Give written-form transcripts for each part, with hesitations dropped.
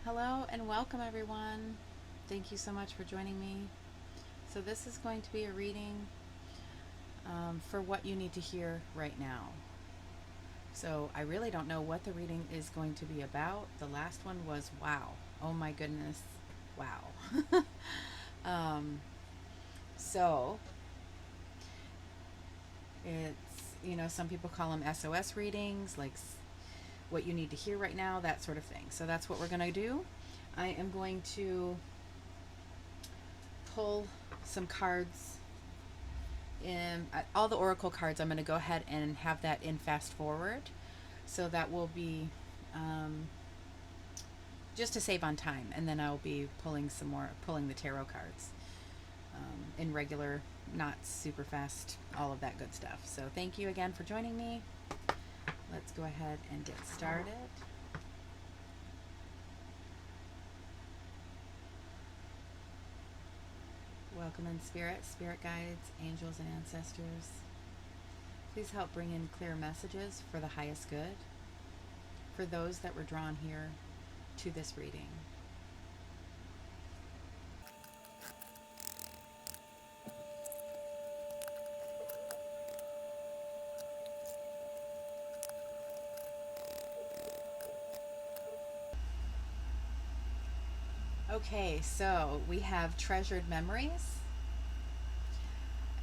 Hello and welcome everyone. Thank you so much for joining me. So this is going to be a reading for what you need to hear right now. So I really don't know what the reading is going to be about. The last one was wow. Oh my goodness. Wow. So it's, some people call them SOS readings, like what you need to hear right now, that sort of thing. So that's what we're going to do. I am going to pull some cards in all the oracle cards. I'm going to go ahead and have that in fast forward, so that will be just to save on time, and then I'll be pulling the tarot cards in regular, not super fast, all of that good stuff. So thank you again for joining me. Let's go ahead and get started. Welcome in spirit guides, angels, and ancestors. Please help bring in clear messages for the highest good, for those that were drawn here to this reading. Okay, so we have treasured memories.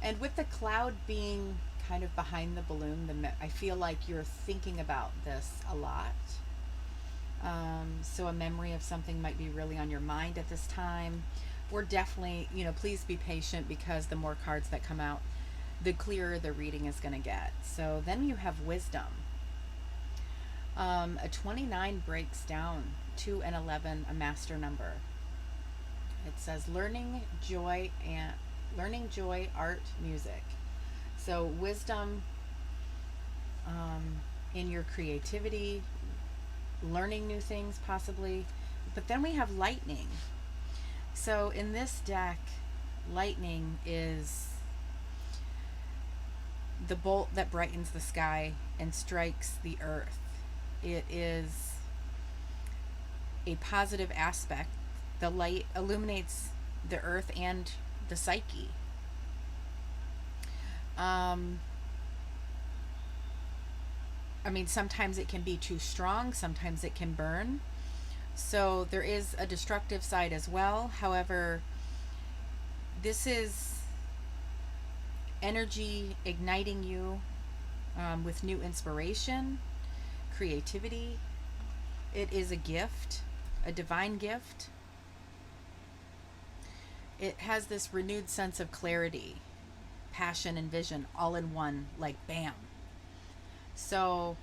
And with the cloud being kind of behind the balloon, I feel like you're thinking about this a lot. So a memory of something might be really on your mind at this time. We're definitely, please be patient, because the more cards that come out, the clearer the reading is going to get. So then you have wisdom. A 29 breaks down to an 11, a master number. It says learning, joy, art, music. So wisdom in your creativity, learning new things possibly. But then we have lightning. So in this deck, lightning is the bolt that brightens the sky and strikes the earth. It is a positive aspect. The light illuminates the earth and the psyche. Sometimes it can be too strong, sometimes it can burn. So there is a destructive side as well. However, this is energy igniting you with new inspiration, creativity. It is a gift, a divine gift. It has this renewed sense of clarity, passion, and vision all in one, like bam. So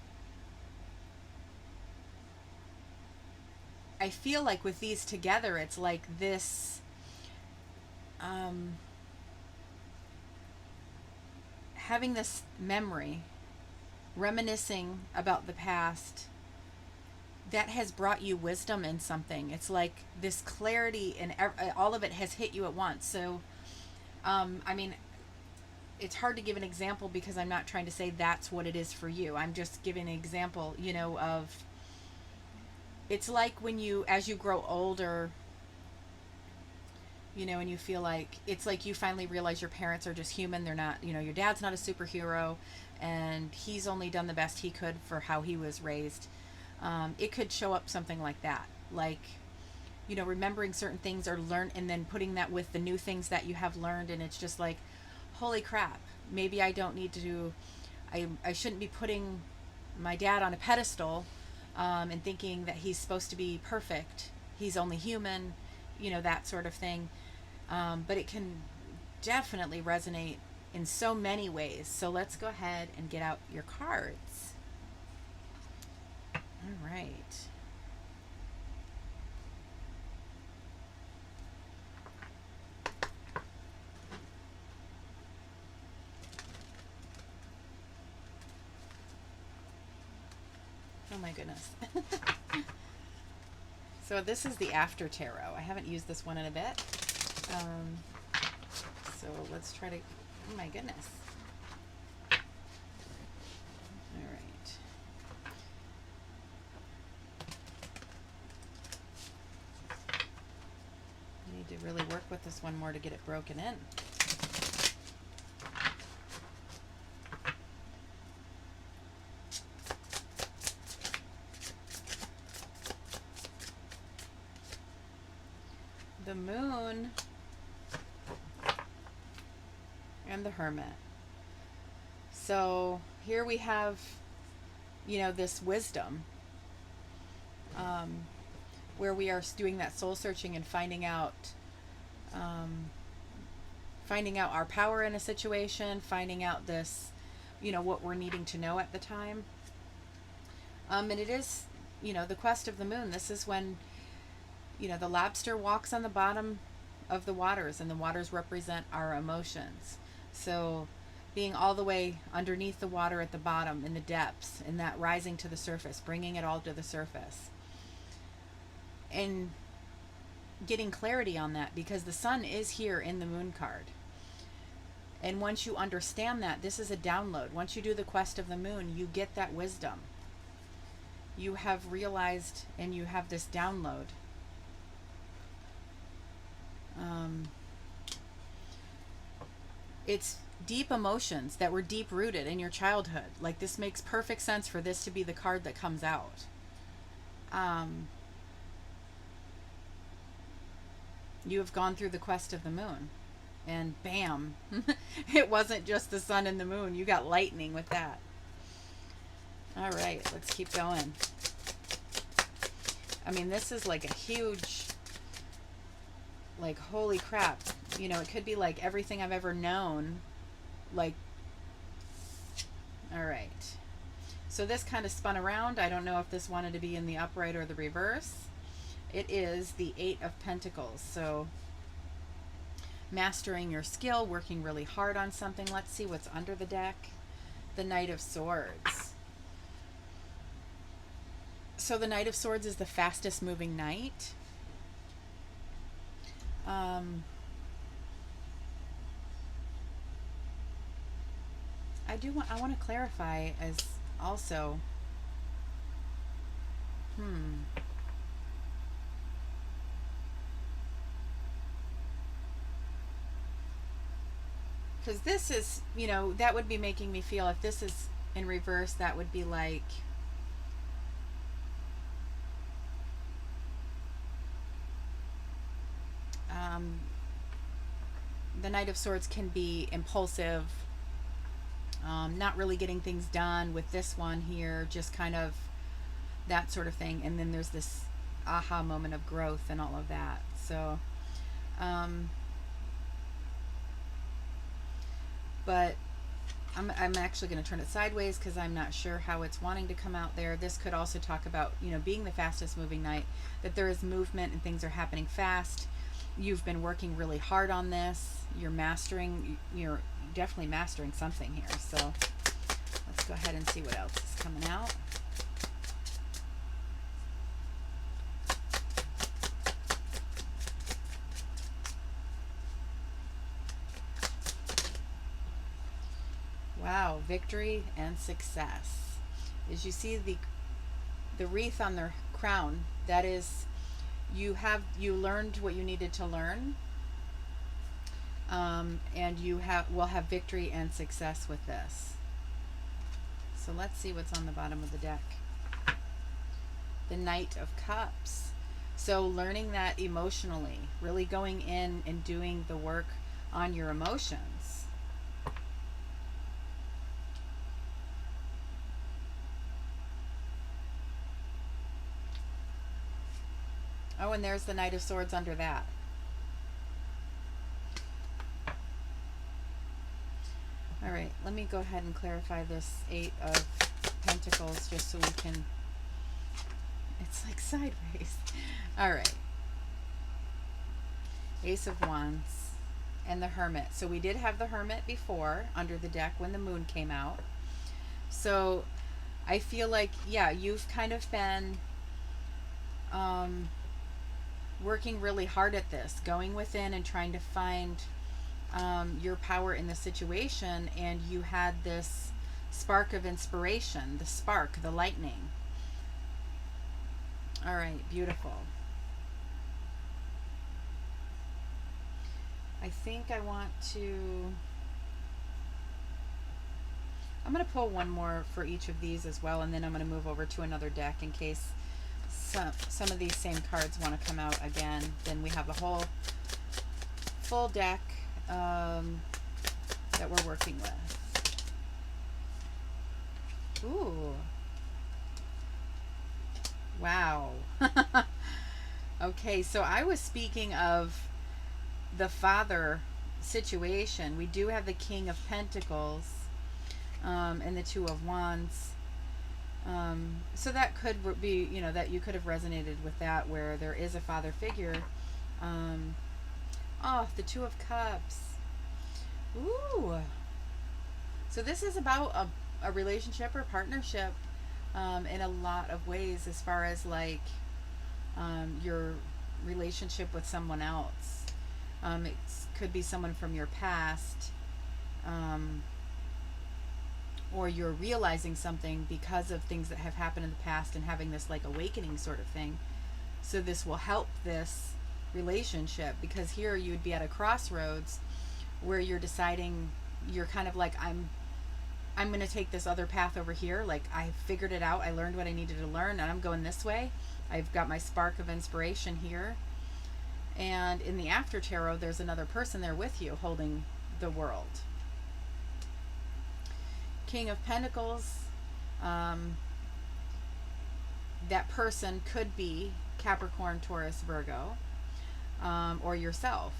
I feel like with these together, it's like this having this memory, reminiscing about the past, that has brought you wisdom in something. It's like this clarity, and all of it has hit you at once. So it's hard to give an example, because I'm not trying to say that's what it is for you. I'm just giving an example, of, it's like when as you grow older, and you feel like, it's like you finally realize your parents are just human. They're not, your dad's not a superhero, and he's only done the best he could for how he was raised. It could show up something like that, like, remembering certain things or and then putting that with the new things that you have learned. And it's just like, holy crap, maybe I don't need to, I shouldn't be putting my dad on a pedestal and thinking that he's supposed to be perfect. He's only human, that sort of thing. But it can definitely resonate in so many ways. So let's go ahead and get out your cards. All right. Oh my goodness. So this is the After Tarot. I haven't used this one in a bit. So let's try to, oh my goodness. All right. work with this one more to get it broken in. The Moon and the Hermit. So here we have, you know, this wisdom, where we are doing that soul searching and finding out our power in a situation, finding out this, you know, what we're needing to know at the time. And it is, you know, the quest of the moon. This is when, you know, the lobster walks on the bottom of the waters, and the waters represent our emotions. So being all the way underneath the water at the bottom, in the depths, in that rising to the surface, bringing it all to the surface. And getting clarity on that, because the sun is here in the moon card. And once you understand that, this is a download. Once you do the quest of the moon, you get that wisdom. You have realized, and you have this download. It's deep emotions that were deep rooted in your childhood. Like, this makes perfect sense for this to be the card that comes out. You have gone through the quest of the moon, and bam, it wasn't just the sun and the moon. You got lightning with that. All right, let's keep going. I mean, this is like a huge, like, holy crap. You know, it could be like everything I've ever known. Like, all right. So this kind of spun around. I don't know if this wanted to be in the upright or the reverse. It is the 8 of Pentacles. So mastering your skill, working really hard on something. Let's see what's under the deck. The Knight of Swords. So the Knight of Swords is the fastest moving knight. I want to clarify as also, because this is, you know, that would be making me feel, if this is in reverse, that would be like, the Knight of Swords can be impulsive, not really getting things done. With this one here, just kind of that sort of thing. And then there's this aha moment of growth and all of that. So, but I'm actually going to turn it sideways because I'm not sure how it's wanting to come out there. This could also talk about, you know, being the fastest moving knight, that there is movement and things are happening fast. You've been working really hard on this. You're definitely mastering something here. So let's go ahead and see what else is coming out. Wow, victory and success. As you see the wreath on their crown, that is, you learned what you needed to learn, and you will have victory and success with this. So let's see what's on the bottom of the deck. The Knight of Cups. So learning that emotionally, really going in and doing the work on your emotions. Oh, and there's the Knight of Swords under that. All right, let me go ahead and clarify this 8 of Pentacles just so we can, it's like sideways. All right. Ace of Wands and the Hermit. So we did have the Hermit before under the deck when the moon came out. So I feel like, yeah, you've kind of been working really hard at this, going within and trying to find your power in the situation, and you had this spark of inspiration, the spark, the lightning. All right, beautiful. I think I want to... I'm going to pull one more for each of these as well, and then I'm going to move over to another deck in case some of these same cards want to come out again. Then we have a whole full deck that we're working with. Ooh. Wow. Okay, so I was speaking of the father situation. We do have the King of Pentacles and the Two of Wands. So that could be, you know, that you could have resonated with that, where there is a father figure. Oh, the Two of Cups. Ooh. So this is about a relationship or partnership in a lot of ways, as far as like your relationship with someone else. It could be someone from your past, or you're realizing something because of things that have happened in the past and having this like awakening sort of thing. So this will help this relationship, because here you would be at a crossroads where you're deciding, you're kind of like, I'm going to take this other path over here. Like, I figured it out. I learned what I needed to learn, and I'm going this way. I've got my spark of inspiration here. And in the after tarot, there's another person there with you holding the world. King of Pentacles. That person could be Capricorn, Taurus, Virgo, or yourself.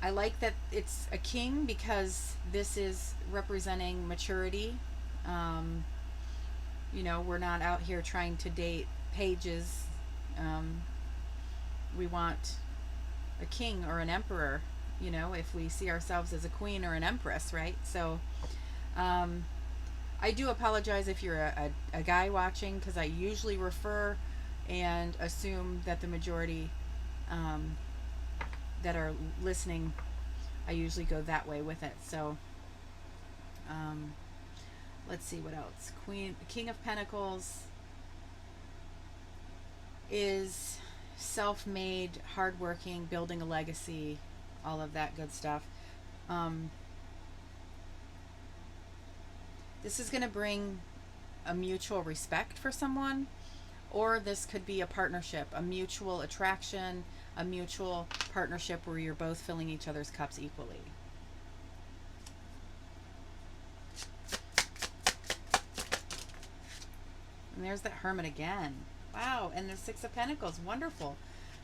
I like that it's a king because this is representing maturity. You know, we're not out here trying to date pages. We want a king or an emperor, you know, if we see ourselves as a queen or an empress, right? So I do apologize if you're a guy watching, because I usually refer and assume that the majority that are listening, I usually go that way with it. So let's see what else. King of Pentacles is self-made, hardworking, building a legacy, all of that good stuff. This is going to bring a mutual respect for someone, or this could be a partnership, a mutual attraction, a mutual partnership where you're both filling each other's cups equally. And there's that Hermit again. Wow, and the Six of Pentacles, wonderful.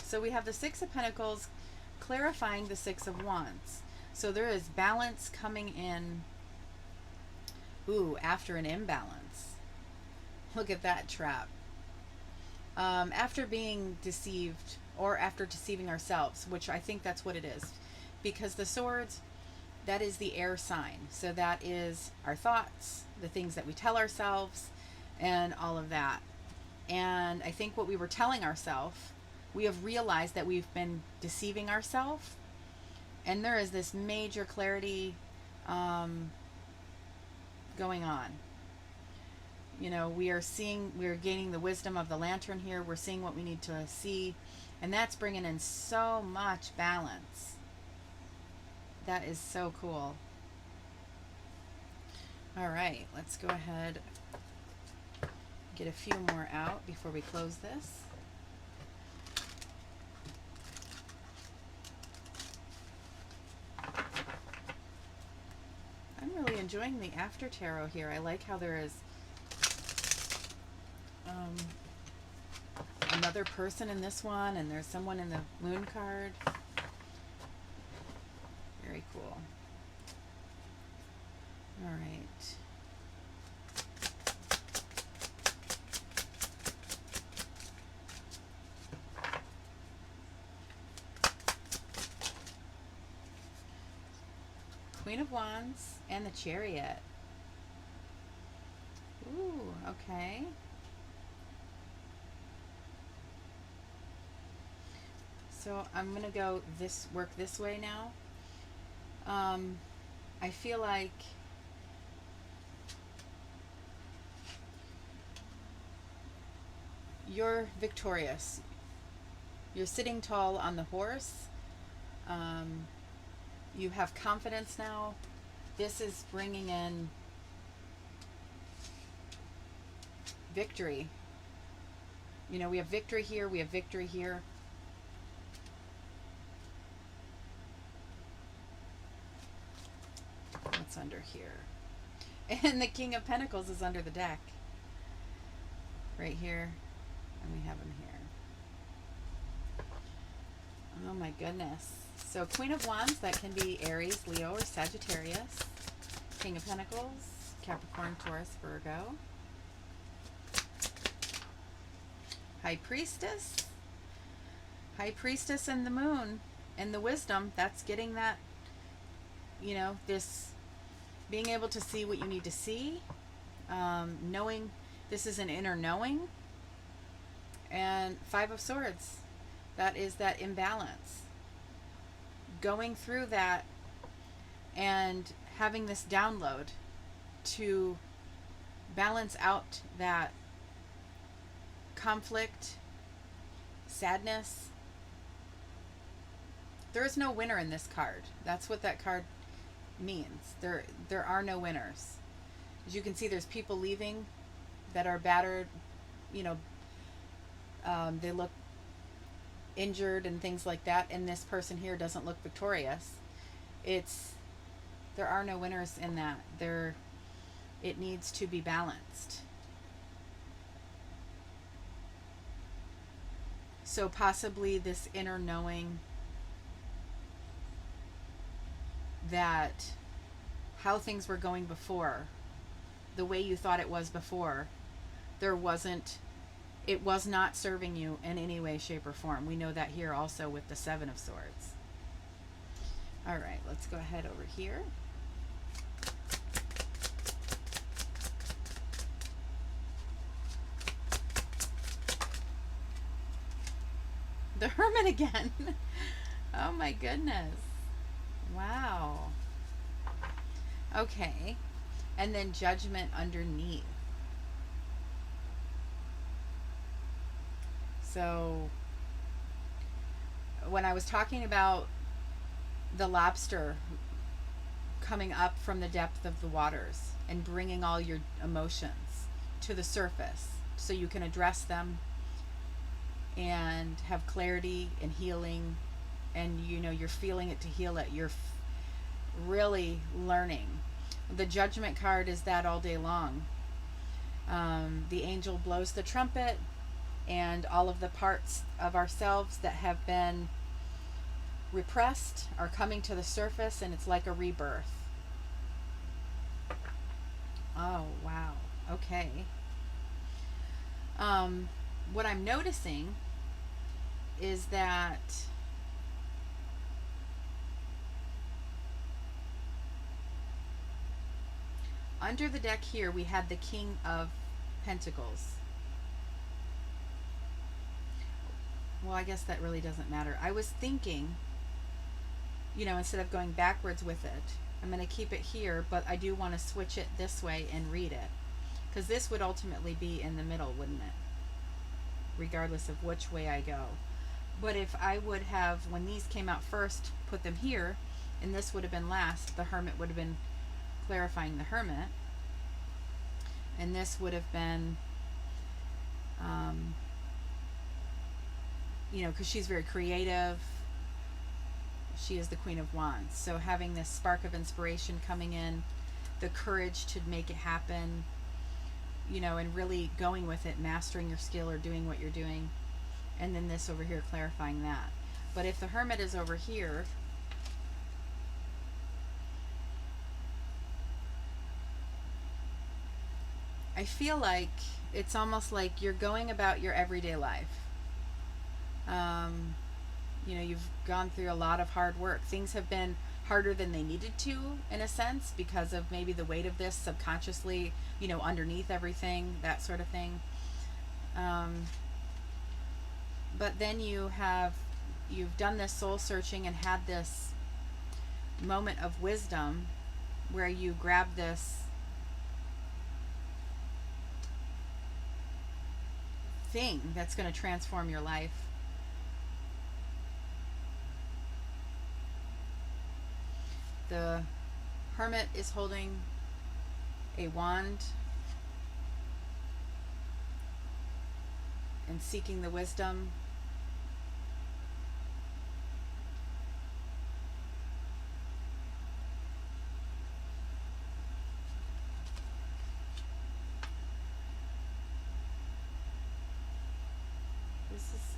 So we have the Six of Pentacles clarifying the Six of Wands. So there is balance coming in, after an imbalance. Look at that trap. After being deceived, or after deceiving ourselves, which I think that's what it is. Because the Swords, that is the air sign. So that is our thoughts, the things that we tell ourselves, and all of that. And I think what we were telling ourselves, we have realized that we've been deceiving ourselves. And there is this major clarity going on. You know, we are gaining the wisdom of the lantern here. We're seeing what we need to see. And that's bringing in so much balance. That is so cool. All right, let's go ahead, get a few more out before we close this. I'm really enjoying the after tarot here. I like how there is another person in this one, and there's someone in the moon card. Very cool. All right. Queen of Wands and the Chariot. Ooh, okay. So I'm going to go work this way now. I feel like you're victorious. You're sitting tall on the horse. You have confidence now. This is bringing in victory. You know, we have victory here, we have victory here. What's under here? And the King of Pentacles is under the deck. Right here. And we have him here. Oh my goodness. So Queen of Wands, that can be Aries, Leo, or Sagittarius. King of Pentacles, Capricorn, Taurus, Virgo. High Priestess. High Priestess and the Moon. And the Wisdom, that's getting that, you know, this being able to see what you need to see. Knowing, this is an inner knowing. And Five of Swords. That is that imbalance. Going through that and having this download to balance out that conflict, sadness. There is no winner in this card. That's what that card means. There are no winners. As you can see, there's people leaving that are battered, you know, they look injured and things like that, and this person here doesn't look victorious. There are no winners in that. It needs to be balanced. So possibly this inner knowing that how things were going before, the way you thought it was before, it was not serving you in any way, shape, or form. We know that here also with the Seven of Swords. All right, let's go ahead over here. The Hermit again. Oh my goodness. Wow. Okay. And then Judgment underneath. So when I was talking about the lobster coming up from the depth of the waters and bringing all your emotions to the surface so you can address them and have clarity and healing, and you know you're feeling it to heal it, you're really learning. The Judgment card is that all day long. The angel blows the trumpet, and all of the parts of ourselves that have been repressed are coming to the surface, and it's like a rebirth. Oh wow. Okay. What I'm noticing is that under the deck here we had the King of Pentacles. Well, I guess that really doesn't matter. I was thinking, you know, instead of going backwards with it, I'm going to keep it here, but I do want to switch it this way and read it. Because this would ultimately be in the middle, wouldn't it? Regardless of which way I go. But if I would have, when these came out first, put them here, and this would have been last, the Hermit would have been clarifying the Hermit. And this would have been, you know, because she's very creative. She is the Queen of Wands. So having this spark of inspiration coming in, the courage to make it happen, you know, and really going with it, mastering your skill or doing what you're doing. And then this over here clarifying that. But if the Hermit is over here, I feel like it's almost like you're going about your everyday life. You know, you've gone through a lot of hard work. Things have been harder than they needed to, in a sense, because of maybe the weight of this subconsciously, you know, underneath everything, that sort of thing. But then you've done this soul searching and had this moment of wisdom where you grab this thing that's going to transform your life. The Hermit is holding a wand and seeking the wisdom. This is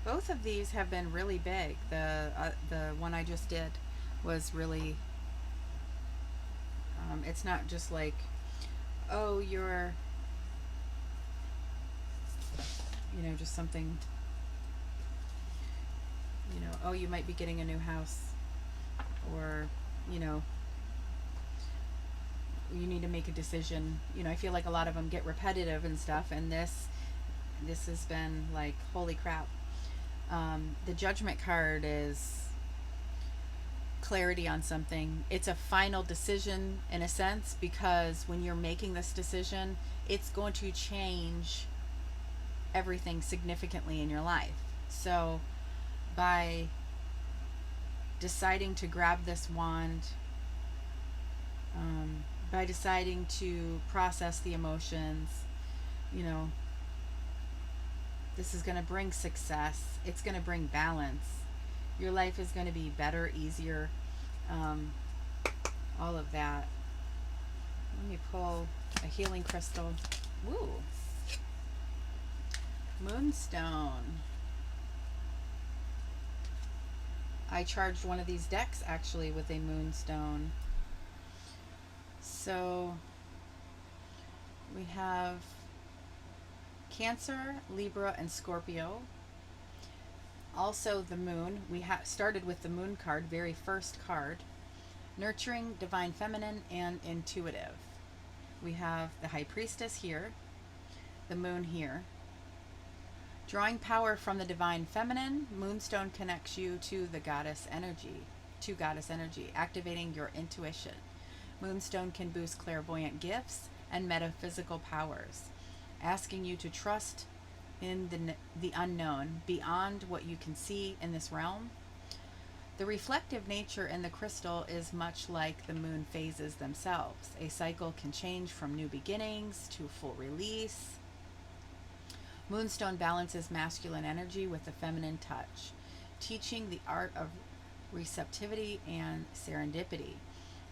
both of these have been really big. The one I just did was really it's not just like, oh, you're, you know, just something, you know, oh, you might be getting a new house, or, you know, you need to make a decision. You know, I feel like a lot of them get repetitive and stuff, and this has been like, holy crap. The Judgment card is clarity on something. It's a final decision in a sense, because when you're making this decision, it's going to change everything significantly in your life. So by deciding to grab this wand, by deciding to process the emotions, you know, this is going to bring success. It's going to bring balance. Your life is going to be better, easier, all of that. Let me pull a healing crystal. Woo! Moonstone. I charged one of these decks actually with a moonstone. So we have Cancer, Libra, and Scorpio. Also the moon. We started with the moon card, very first card. Nurturing, divine feminine, and intuitive. We have the high priestess here, the moon here. Drawing power from the divine feminine, moonstone connects you to the goddess energy, activating your intuition. Moonstone can boost clairvoyant gifts and metaphysical powers, asking you to trust in the unknown, beyond what you can see in this realm. The reflective nature in the crystal is much like the moon phases themselves. A cycle can change from new beginnings to full release. Moonstone balances masculine energy with a feminine touch, teaching the art of receptivity and serendipity.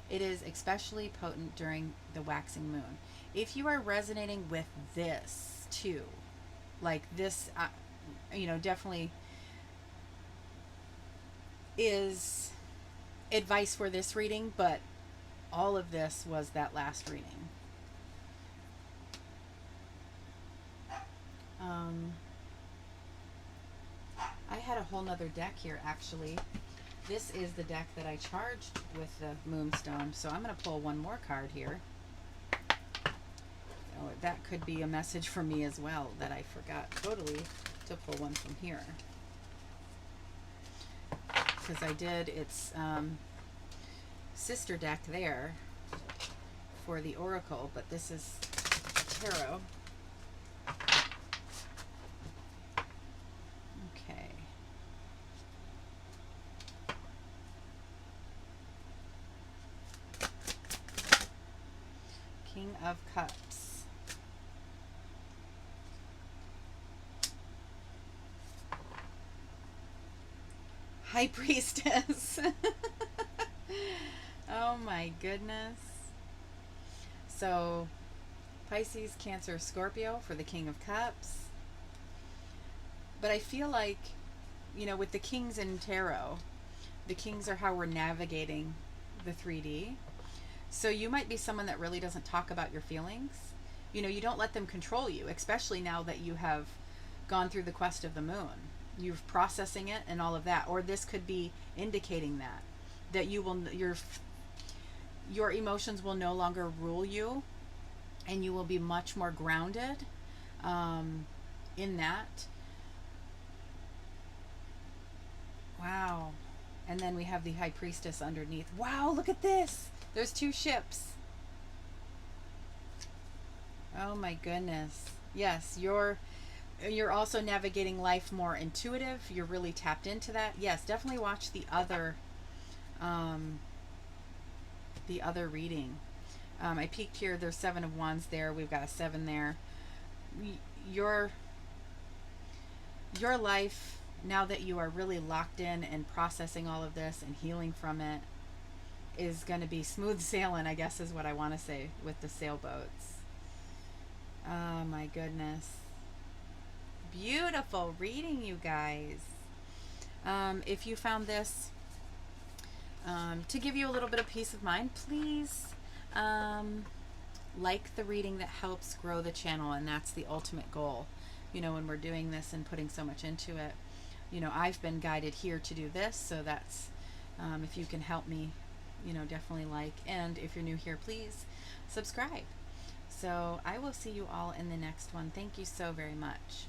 It is especially potent during the waxing moon. If you are resonating with this too, like this, you know, definitely is advice for this reading, but all of this was that last reading. I had a whole nother deck here actually. This is the deck that I charged with the moonstone, so I'm going to pull one more card here. Oh, that could be a message for me as well, that I forgot totally to pull one from here. Because I did its sister deck there for the Oracle, but this is Tarot. Okay. King of Cups. High Priestess. Oh my goodness. So Pisces, Cancer, Scorpio for the King of Cups. But I feel like, you know, with the Kings in Tarot, the Kings are how we're navigating the 3D. So you might be someone that really doesn't talk about your feelings. You know, you don't let them control you, especially now that you have gone through the quest of the moon. You're processing it and all of that. Or this could be indicating that you will, your emotions will no longer rule you, and you will be much more grounded in that. Wow. And then we have the High Priestess underneath. Wow, look at this. There's two ships. Oh my goodness. Yes, You're also navigating life more intuitive. You're really tapped into that. Yes, definitely watch um, the other reading. I peeked here. There's 7 of Wands there. We've got a 7 there. Your your life, now that you are really locked in and processing all of this and healing from it, is going to be smooth sailing, I guess is what I want to say, with the sailboats. Oh my goodness. Beautiful reading, you guys. If you found this to give you a little bit of peace of mind, please like the reading. That helps grow the channel, and that's the ultimate goal. You know, when we're doing this and putting so much into it, you know, I've been guided here to do this, so that's if you can help me, you know, definitely like. And if you're new here, please subscribe. So I will see you all in the next one. Thank you so very much.